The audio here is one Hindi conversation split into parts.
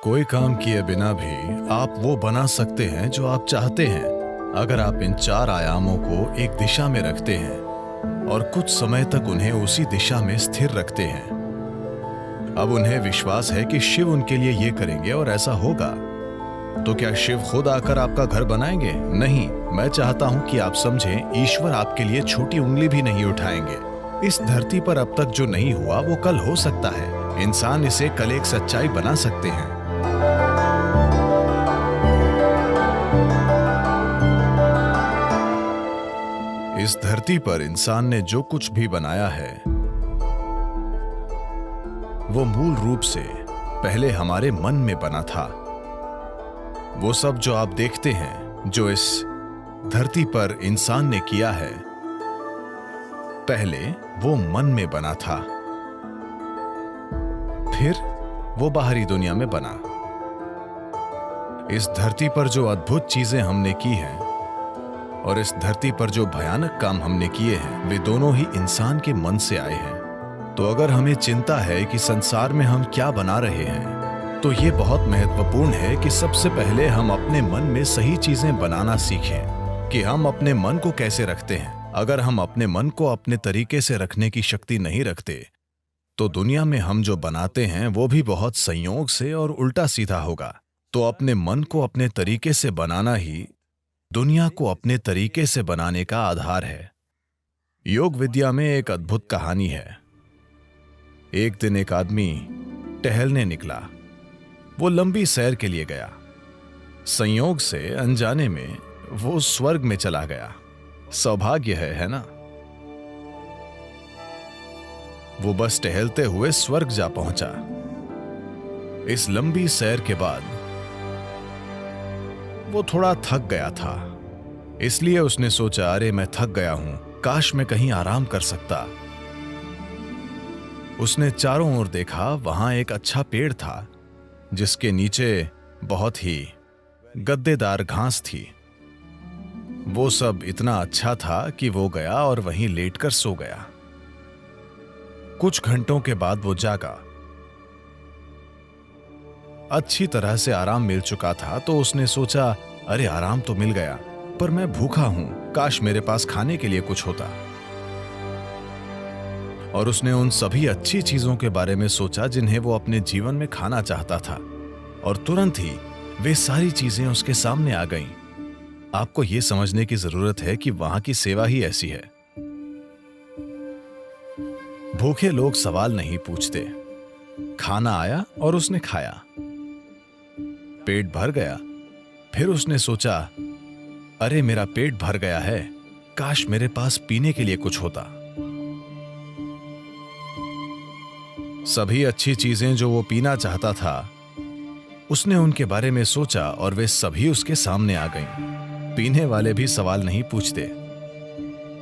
कोई काम किए बिना भी आप वो बना सकते हैं जो आप चाहते हैं, अगर आप इन चार आयामों को एक दिशा में रखते हैं और कुछ समय तक उन्हें उसी दिशा में स्थिर रखते हैं। अब उन्हें विश्वास है कि शिव उनके लिए ये करेंगे और ऐसा होगा। तो क्या शिव खुद आकर आपका घर बनाएंगे? नहीं। मैं चाहता हूं कि आप समझें, ईश्वर आपके लिए छोटी उंगली भी नहीं उठाएंगे। इस धरती पर अब तक जो नहीं हुआ वो कल हो सकता है। इंसान इसे कल एक सच्चाई बना सकते हैं। इस धरती पर इंसान ने जो कुछ भी बनाया है वो मूल रूप से पहले हमारे मन में बना था। वो सब जो आप देखते हैं, जो इस धरती पर इंसान ने किया है, पहले वो मन में बना था, फिर वो बाहरी दुनिया में बना। इस धरती पर जो अद्भुत चीजें हमने की हैं और इस धरती पर जो भयानक काम हमने किए हैं, वे दोनों ही इंसान के मन से आए हैं। तो अगर हमें चिंता है कि संसार में हम क्या बना रहे हैं, तो ये बहुत महत्वपूर्ण है कि सबसे पहले हम अपने मन में सही चीजें बनाना सीखें कि हम अपने मन को कैसे रखते हैं। अगर हम अपने मन को अपने तरीके से रखने की शक्ति नहीं रखते, तो दुनिया में हम जो बनाते हैं वो भी बहुत संयोग से और उल्टा सीधा होगा। तो अपने मन को अपने तरीके से बनाना ही दुनिया को अपने तरीके से बनाने का आधार है। योग विद्या में एक अद्भुत कहानी है। एक दिन एक आदमी टहलने निकला। वो लंबी सैर के लिए गया। संयोग से अनजाने में वो स्वर्ग में चला गया। सौभाग्य है ना? वो बस टहलते हुए स्वर्ग जा पहुंचा। इस लंबी सैर के बाद वो थोड़ा थक गया था, इसलिए उसने सोचा, अरे मैं थक गया हूं, काश मैं कहीं आराम कर सकता। उसने चारों ओर देखा। वहां एक अच्छा पेड़ था जिसके नीचे बहुत ही गद्देदार घास थी। वो सब इतना अच्छा था कि वो गया और वहीं लेटकर सो गया। कुछ घंटों के बाद वो जागा। अच्छी तरह से आराम मिल चुका था, तो उसने सोचा, अरे आराम तो मिल गया, पर मैं भूखा हूं, काश मेरे पास खाने के लिए कुछ होता। और उसने उन सभी अच्छी चीजों के बारे में सोचा जिन्हें वो अपने जीवन में खाना चाहता था, और तुरंत ही वे सारी चीजें उसके सामने आ गईं। आपको यह समझने की जरूरत है कि वहां की सेवा ही ऐसी है। भूखे लोग सवाल नहीं पूछते। खाना आया और उसने खाया। पेट भर गया। फिर उसने सोचा, अरे मेरा पेट भर गया है, काश मेरे पास पीने के लिए कुछ होता। सभी अच्छी चीजें जो वो पीना चाहता था, उसने उनके बारे में सोचा और वे सभी उसके सामने आ गईं। पीने वाले भी सवाल नहीं पूछते,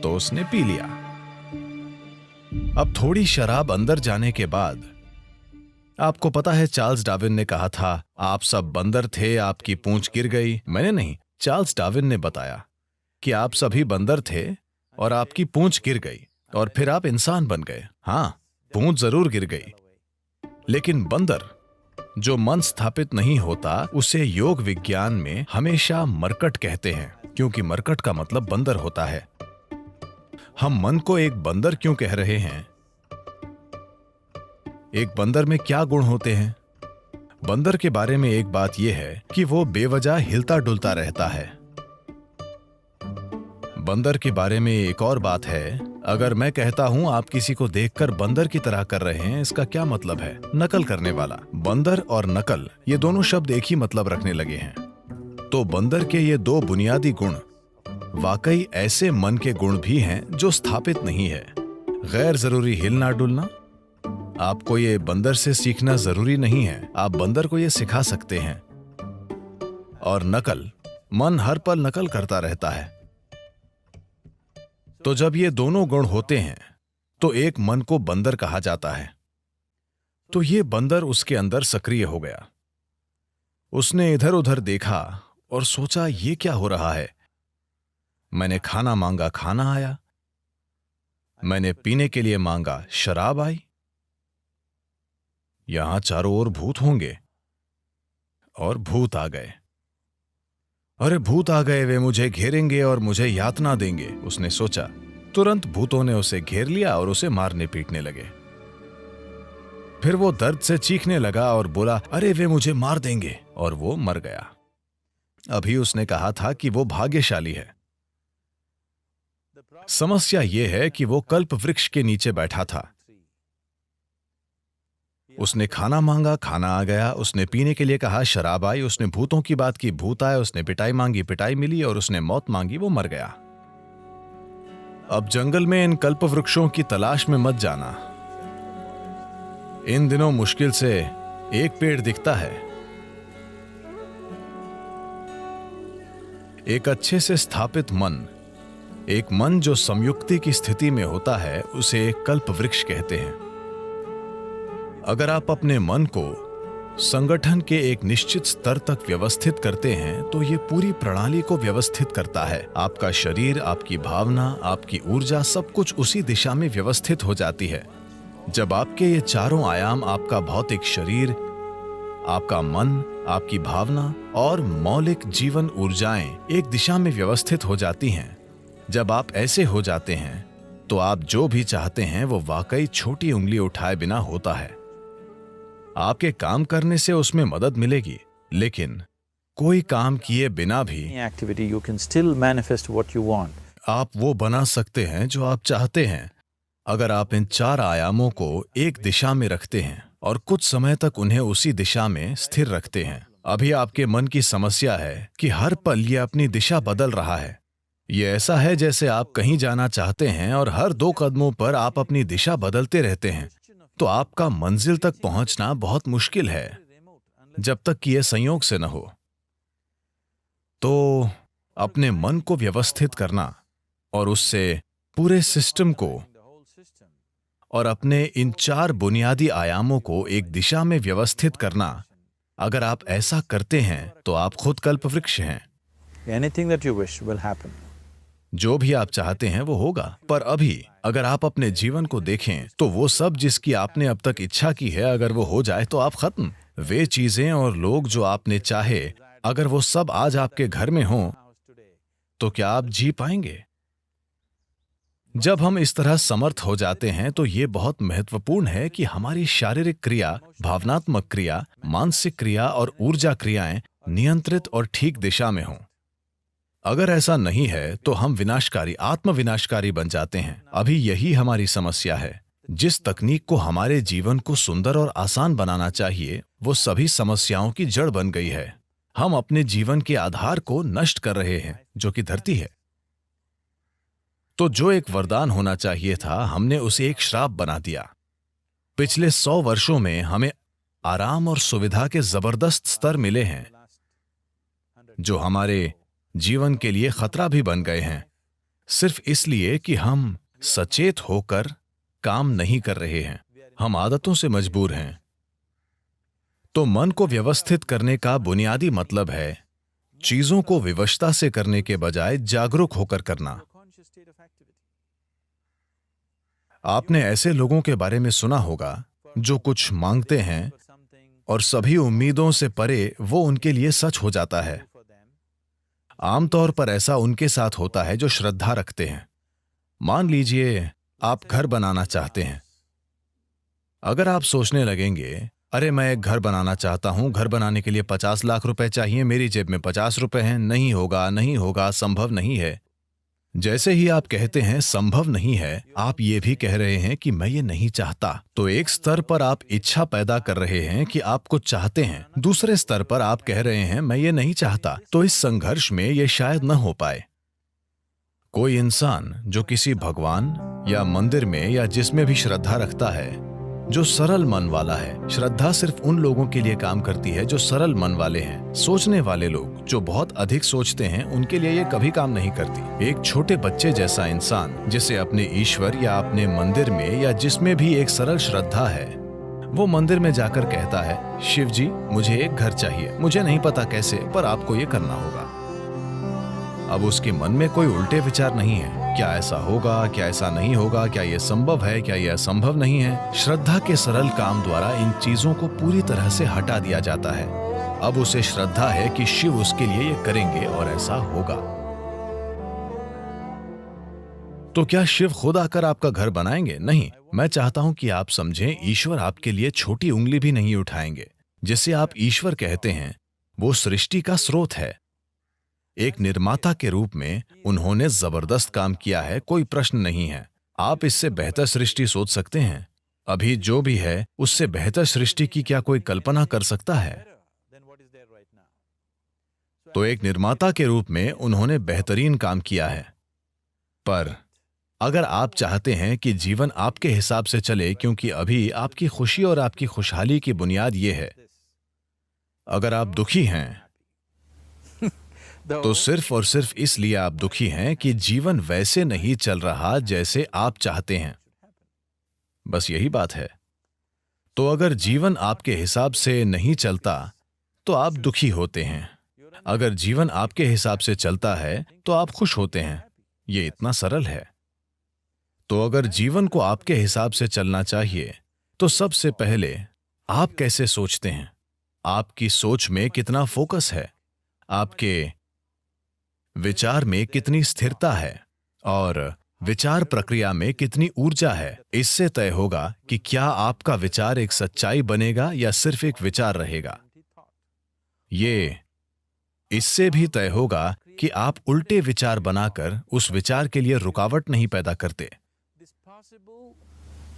तो उसने पी लिया। अब थोड़ी शराब अंदर जाने के बाद, आपको पता है चार्ल्स डार्विन ने कहा था, आप सब बंदर थे, आपकी पूंछ गिर गई। मैंने नहीं, चार्ल्स डार्विन ने बताया कि आप सभी बंदर थे और आपकी पूंछ गिर गई और फिर आप इंसान बन गए। हां, पूंछ जरूर गिर गई, लेकिन बंदर जो मन स्थापित नहीं होता, उसे योग विज्ञान में हमेशा मरकट कहते हैं, क्योंकि मरकट का मतलब बंदर होता है। हम मन को एक बंदर क्यों कह रहे हैं? एक बंदर में क्या गुण होते हैं? बंदर के बारे में एक बात यह है कि वो बेवजह हिलता डुलता रहता है। बंदर के बारे में एक और बात है, अगर मैं कहता हूं आप किसी को देखकर बंदर की तरह कर रहे हैं, इसका क्या मतलब है? नकल करने वाला। बंदर और नकल, ये दोनों शब्द एक ही मतलब रखने लगे हैं। तो बंदर के ये दो बुनियादी गुण वाकई ऐसे मन के गुण भी हैं जो स्थापित नहीं है। गैर जरूरी हिलना डुलना, आपको ये बंदर से सीखना जरूरी नहीं है, आप बंदर को ये सिखा सकते हैं। और नकल, मन हर पल नकल करता रहता है। तो जब ये दोनों गुण होते हैं, तो एक मन को बंदर कहा जाता है। तो ये बंदर उसके अंदर सक्रिय हो गया। उसने इधर उधर देखा और सोचा, ये क्या हो रहा है? मैंने खाना मांगा, खाना आया। मैंने पीने के लिए मांगा, शराब आई। यहां चारों ओर भूत होंगे। और भूत आ गए। अरे भूत आ गए, वे मुझे घेरेंगे और मुझे यातना देंगे, उसने सोचा। तुरंत भूतों ने उसे घेर लिया और उसे मारने पीटने लगे। फिर वो दर्द से चीखने लगा और बोला, अरे वे मुझे मार देंगे, और वो मर गया। अभी उसने कहा था कि वो भाग्यशाली है। समस्या ये है कि वो कल्प वृक्ष के नीचे बैठा था। उसने खाना मांगा, खाना आ गया। उसने पीने के लिए कहा, शराब आई। उसने भूतों की बात की, भूत आए। उसने पिटाई मांगी, पिटाई मिली। और उसने मौत मांगी, वो मर गया। अब जंगल में इन कल्प वृक्षों की तलाश में मत जाना। इन दिनों मुश्किल से एक पेड़ दिखता है। एक अच्छे से स्थापित मन, एक मन जो संयुक्ति की स्थिति में होता है, उसे कल्प वृक्ष कहते हैं। अगर आप अपने मन को संगठन के एक निश्चित स्तर तक व्यवस्थित करते हैं तो ये पूरी प्रणाली को व्यवस्थित करता है। आपका शरीर, आपकी भावना, आपकी ऊर्जा, सब कुछ उसी दिशा में व्यवस्थित हो जाती है। जब आपके ये चारों आयाम, आपका भौतिक शरीर, आपका मन, आपकी भावना और मौलिक जीवन ऊर्जाएं एक दिशा में व्यवस्थित हो जाती हैं, जब आप ऐसे हो जाते हैं तो आप जो भी चाहते हैं वो वाकई छोटी उंगली उठाए बिना होता है। आपके काम करने से उसमें मदद मिलेगी, लेकिन कोई काम किए बिना भी activity you can still manifest what you want. आप वो बना सकते हैं जो आप चाहते हैं, अगर आप इन चार आयामों को एक दिशा में रखते हैं और कुछ समय तक उन्हें उसी दिशा में स्थिर रखते हैं। अभी आपके मन की समस्या है कि हर पल ये अपनी दिशा बदल रहा है। ये ऐसा है जैसे आप कहीं जाना चाहते हैं और हर 2 कदमों पर आप अपनी दिशा बदलते रहते हैं, तो आपका मंजिल तक पहुंचना बहुत मुश्किल है, जब तक कि यह संयोग से न हो। तो अपने मन को व्यवस्थित करना और उससे पूरे सिस्टम को और अपने इन 4 बुनियादी आयामों को एक दिशा में व्यवस्थित करना, अगर आप ऐसा करते हैं तो आप खुद कल्पवृक्ष हैं। Anything that you wish will happen. जो भी आप चाहते हैं वो होगा। पर अभी अगर आप अपने जीवन को देखें तो वो सब जिसकी आपने अब तक इच्छा की है, अगर वो हो जाए तो आप खत्म। वे चीजें और लोग जो आपने चाहे, अगर वो सब आज आपके घर में हों, तो क्या आप जी पाएंगे? जब हम इस तरह समर्थ हो जाते हैं तो ये बहुत महत्वपूर्ण है कि हमारी शारीरिक क्रिया, भावनात्मक क्रिया, मानसिक क्रिया और ऊर्जा क्रियाएं नियंत्रित और ठीक दिशा में हों। अगर ऐसा नहीं है तो हम विनाशकारी, आत्मविनाशकारी बन जाते हैं। अभी यही हमारी समस्या है। जिस तकनीक को हमारे जीवन को सुंदर और आसान बनाना चाहिए, वो सभी समस्याओं की जड़ बन गई है। हम अपने जीवन के आधार को नष्ट कर रहे हैं, जो कि धरती है। तो जो एक वरदान होना चाहिए था, हमने उसे एक श्राप बना दिया। पिछले 100 वर्षों में हमें आराम और सुविधा के जबरदस्त स्तर मिले हैं, जो हमारे जीवन के लिए खतरा भी बन गए हैं, सिर्फ इसलिए कि हम सचेत होकर काम नहीं कर रहे हैं। हम आदतों से मजबूर हैं। तो मन को व्यवस्थित करने का बुनियादी मतलब है चीजों को विवशता से करने के बजाय जागरूक होकर करना। आपने ऐसे लोगों के बारे में सुना होगा जो कुछ मांगते हैं और सभी उम्मीदों से परे वो उनके लिए सच हो जाता है। आमतौर पर ऐसा उनके साथ होता है जो श्रद्धा रखते हैं। मान लीजिए आप घर बनाना चाहते हैं। अगर आप सोचने लगेंगे, अरे मैं एक घर बनाना चाहता हूं, घर बनाने के लिए 50 लाख रुपए चाहिए, मेरी जेब में 50 रुपए हैं, नहीं होगा, नहीं होगा, संभव नहीं है। जैसे ही आप कहते हैं संभव नहीं है, आप ये भी कह रहे हैं कि मैं ये नहीं चाहता। तो एक स्तर पर आप इच्छा पैदा कर रहे हैं कि आप कुछ चाहते हैं, दूसरे स्तर पर आप कह रहे हैं मैं ये नहीं चाहता। तो इस संघर्ष में ये शायद न हो पाए। कोई इंसान जो किसी भगवान या मंदिर में या जिसमें भी श्रद्धा रखता है, जो सरल मन वाला है, श्रद्धा सिर्फ उन लोगों के लिए काम करती है जो सरल मन वाले हैं। सोचने वाले लोग जो बहुत अधिक सोचते हैं, उनके लिए ये कभी काम नहीं करती। एक छोटे बच्चे जैसा इंसान जिसे अपने ईश्वर या अपने मंदिर में या जिसमें भी एक सरल श्रद्धा है, वो मंदिर में जाकर कहता है, शिव जी मुझे एक घर चाहिए, मुझे नहीं पता कैसे, पर आपको ये करना होगा। अब उसके मन में कोई उल्टे विचार नहीं है, क्या ऐसा होगा, क्या ऐसा नहीं होगा, क्या यह संभव है, क्या यह असंभव नहीं है। श्रद्धा के सरल काम द्वारा इन चीजों को पूरी तरह से हटा दिया जाता है। अब उसे श्रद्धा है कि शिव उसके लिए ये करेंगे और ऐसा होगा। तो क्या शिव खुद आकर आपका घर बनाएंगे? नहीं। मैं चाहता हूं कि आप समझें, ईश्वर आपके लिए छोटी उंगली भी नहीं उठाएंगे। जिसे आप ईश्वर कहते हैं वो सृष्टि का स्रोत है। एक निर्माता के रूप में उन्होंने जबरदस्त काम किया है, कोई प्रश्न नहीं है। आप इससे बेहतर सृष्टि सोच सकते हैं? अभी जो भी है उससे बेहतर सृष्टि की क्या कोई कल्पना कर सकता है? तो एक निर्माता के रूप में उन्होंने बेहतरीन काम किया है। पर अगर आप चाहते हैं कि जीवन आपके हिसाब से चले, क्योंकि अभी आपकी खुशी और आपकी खुशहाली की बुनियाद यह है, अगर आप दुखी हैं तो सिर्फ और सिर्फ इसलिए आप दुखी हैं कि जीवन वैसे नहीं चल रहा जैसे आप चाहते हैं। बस यही बात है। तो अगर जीवन आपके हिसाब से नहीं चलता तो आप दुखी होते हैं। अगर जीवन आपके हिसाब से चलता है तो आप खुश होते हैं। ये इतना सरल है। तो अगर जीवन को आपके हिसाब से चलना चाहिए तो सबसे पहले आप कैसे सोचते हैं? आपकी सोच में कितना फोकस है, आपके विचार में कितनी स्थिरता है और विचार प्रक्रिया में कितनी ऊर्जा है, इससे तय होगा कि क्या आपका विचार एक सच्चाई बनेगा या सिर्फ एक विचार रहेगा। ये इससे भी तय होगा कि आप उल्टे विचार बनाकर उस विचार के लिए रुकावट नहीं पैदा करते।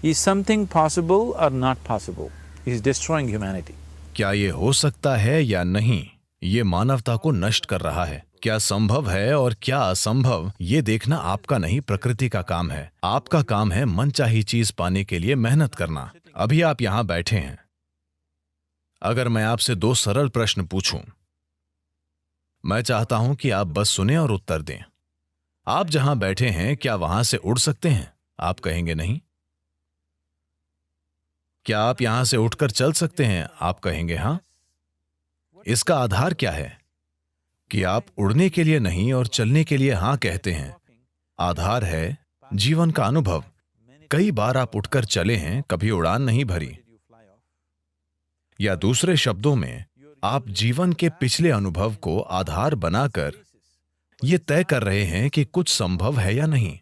Is something possible or not possible? Is destroying humanity. क्या ये हो सकता है या नहीं, ये मानवता को नष्ट कर रहा है। क्या संभव है और क्या असंभव, ये देखना आपका नहीं, प्रकृति का काम है। आपका काम है मनचाही चीज पाने के लिए मेहनत करना। अभी आप यहां बैठे हैं। अगर मैं आपसे दो सरल प्रश्न पूछूं, मैं चाहता हूं कि आप बस सुने और उत्तर दें। आप जहां बैठे हैं क्या वहां से उड़ सकते हैं? आप कहेंगे नहीं। क्या आप यहां से उठकर चल सकते हैं? आप कहेंगे हां। इसका आधार क्या है कि आप उड़ने के लिए नहीं और चलने के लिए हां कहते हैं? आधार है जीवन का अनुभव। कई बार आप उठकर चले हैं, कभी उड़ान नहीं भरी। या दूसरे शब्दों में, आप जीवन के पिछले अनुभव को आधार बनाकर यह तय कर रहे हैं कि कुछ संभव है या नहीं।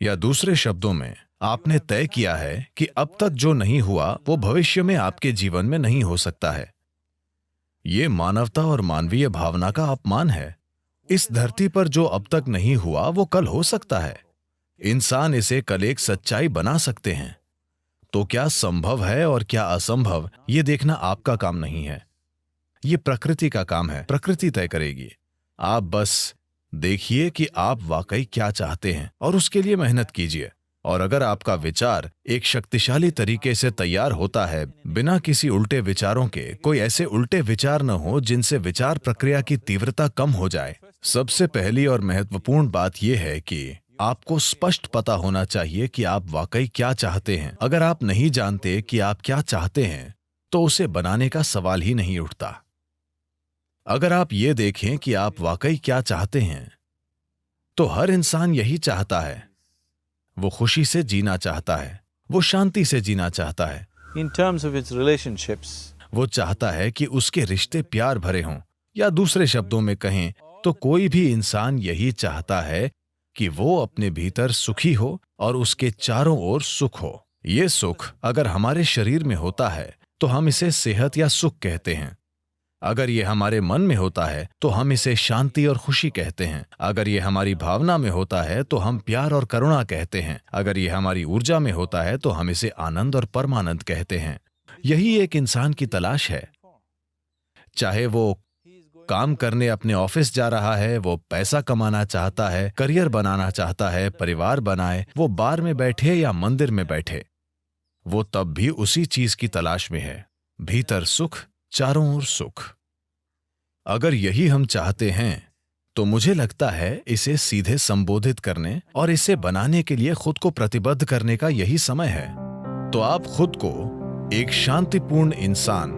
या दूसरे शब्दों में, आपने तय किया है कि अब तक जो नहीं हुआ वो भविष्य में आपके जीवन में नहीं हो सकता है। ये मानवता और मानवीय भावना का अपमान है। इस धरती पर जो अब तक नहीं हुआ वो कल हो सकता है। इंसान इसे कल एक सच्चाई बना सकते हैं। तो क्या संभव है और क्या असंभव, ये देखना आपका काम नहीं है। ये प्रकृति का काम है। प्रकृति तय करेगी। आप बस देखिए कि आप वाकई क्या चाहते हैं और उसके लिए मेहनत कीजिए। और अगर आपका विचार एक शक्तिशाली तरीके से तैयार होता है, बिना किसी उल्टे विचारों के, कोई ऐसे उल्टे विचार न हो जिनसे विचार प्रक्रिया की तीव्रता कम हो जाए। सबसे पहली और महत्वपूर्ण बात यह है कि आपको स्पष्ट पता होना चाहिए कि आप वाकई क्या चाहते हैं। अगर आप नहीं जानते कि आप क्या चाहते हैं तो उसे बनाने का सवाल ही नहीं उठता। अगर आप ये देखें कि आप वाकई क्या चाहते हैं तो हर इंसान यही चाहता है। वो खुशी से जीना चाहता है, वो शांति से जीना चाहता है। In terms of its relationships, वो चाहता है कि उसके रिश्ते प्यार भरे हों। या दूसरे शब्दों में कहें तो कोई भी इंसान यही चाहता है कि वो अपने भीतर सुखी हो और उसके चारों ओर सुख हो। ये सुख अगर हमारे शरीर में होता है तो हम इसे सेहत या सुख कहते हैं। अगर ये हमारे मन में होता है तो हम इसे शांति और खुशी कहते हैं। अगर ये हमारी भावना में होता है तो हम प्यार और करुणा कहते हैं। अगर ये हमारी ऊर्जा में होता है तो हम इसे आनंद और परमानंद कहते हैं। यही एक इंसान की तलाश है। चाहे वो काम करने अपने ऑफिस जा रहा है, वो पैसा कमाना चाहता है, करियर बनाना चाहता है, परिवार बनाए, वो बार में बैठे या मंदिर में बैठे, वो तब भी उसी चीज की तलाश में है। भीतर सुख, चारों ओर सुख। अगर यही हम चाहते हैं तो मुझे लगता है इसे सीधे संबोधित करने और इसे बनाने के लिए खुद को प्रतिबद्ध करने का यही समय है। तो आप खुद को एक शांतिपूर्ण इंसान,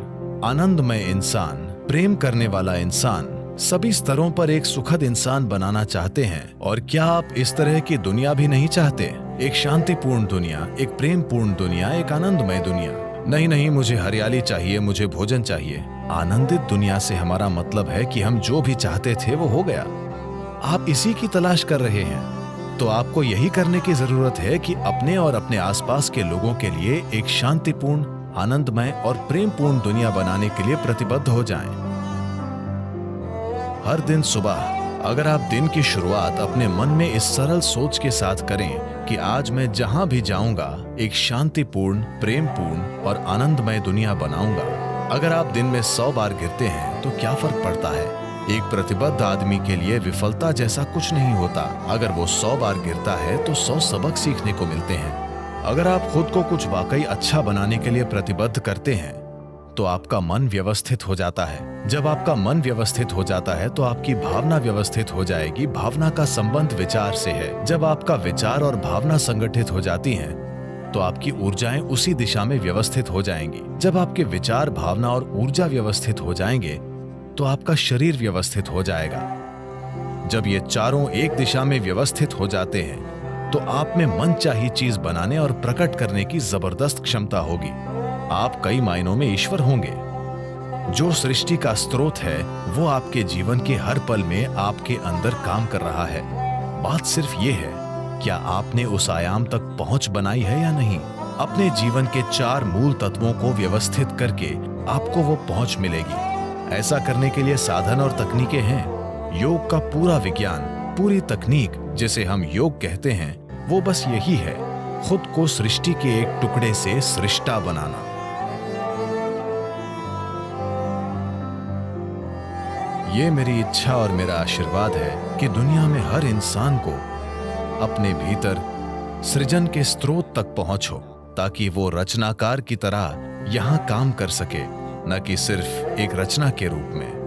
आनंदमय इंसान, प्रेम करने वाला इंसान, सभी स्तरों पर एक सुखद इंसान बनाना चाहते हैं। और क्या आप इस तरह की दुनिया भी नहीं चाहते? एक शांतिपूर्ण दुनिया, एक प्रेमपूर्ण दुनिया, एक आनंदमय दुनिया। नहीं नहीं, मुझे हरियाली चाहिए, मुझे भोजन चाहिए। आनंदित दुनिया से हमारा मतलब है कि हम जो भी चाहते थे वो हो गया। आप इसी की तलाश कर रहे हैं, तो आपको यही करने की जरूरत है कि अपने और अपने आसपास के लोगों के लिए एक शांतिपूर्ण, आनंदमय और प्रेमपूर्ण दुनिया बनाने के लिए प्रतिबद्ध हो जाएं। हर दिन सुबह अगर आप दिन की शुरुआत अपने मन में इस सरल सोच के साथ करें कि आज मैं जहां भी जाऊंगा एक शांतिपूर्ण, प्रेमपूर्ण और आनंदमय दुनिया बनाऊंगा। अगर आप दिन में 100 बार गिरते हैं तो क्या फर्क पड़ता है? एक प्रतिबद्ध आदमी के लिए विफलता जैसा कुछ नहीं होता। अगर वो 100 बार गिरता है तो 100 सबक सीखने को मिलते हैं। अगर आप खुद को कुछ वाकई अच्छा बनाने के लिए प्रतिबद्ध करते हैं तो आपका मन व्यवस्थित हो जाता है। जब आपका मन व्यवस्थित हो जाता है तो आपकी भावना व्यवस्थित हो जाएगी। भावना का संबंध विचार से है। जब आपका विचार और भावना संगठित हो जाती हैं तो आपकी ऊर्जाएं उसी दिशा में व्यवस्थित हो जाएंगी। जब आपके विचार, भावना और ऊर्जा व्यवस्थित हो जाएंगे तो आपका शरीर व्यवस्थित हो जाएगा। जब ये चारों एक दिशा में व्यवस्थित हो जाते हैं तो आप में मनचाही चीज बनाने और प्रकट करने की जबरदस्त क्षमता होगी। आप कई मायनों में ईश्वर होंगे। जो सृष्टि का स्रोत है वो आपके जीवन के हर पल में आपके अंदर काम कर रहा है। बात सिर्फ ये है, क्या आपने उस आयाम तक पहुंच बनाई है या नहीं? अपने जीवन के 4 मूल तत्वों को व्यवस्थित करके आपको वो पहुंच मिलेगी। ऐसा करने के लिए साधन और तकनीकें हैं। योग का पूरा विज्ञान, पूरी तकनीक जिसे हम योग कहते हैं, वो बस यही है, खुद को सृष्टि के एक टुकड़े से सृष्टा बनाना। ये मेरी इच्छा और मेरा आशीर्वाद है कि दुनिया में हर इंसान को अपने भीतर सृजन के स्रोत तक पहुंचो, ताकि वो रचनाकार की तरह यहां काम कर सके, न कि सिर्फ एक रचना के रूप में।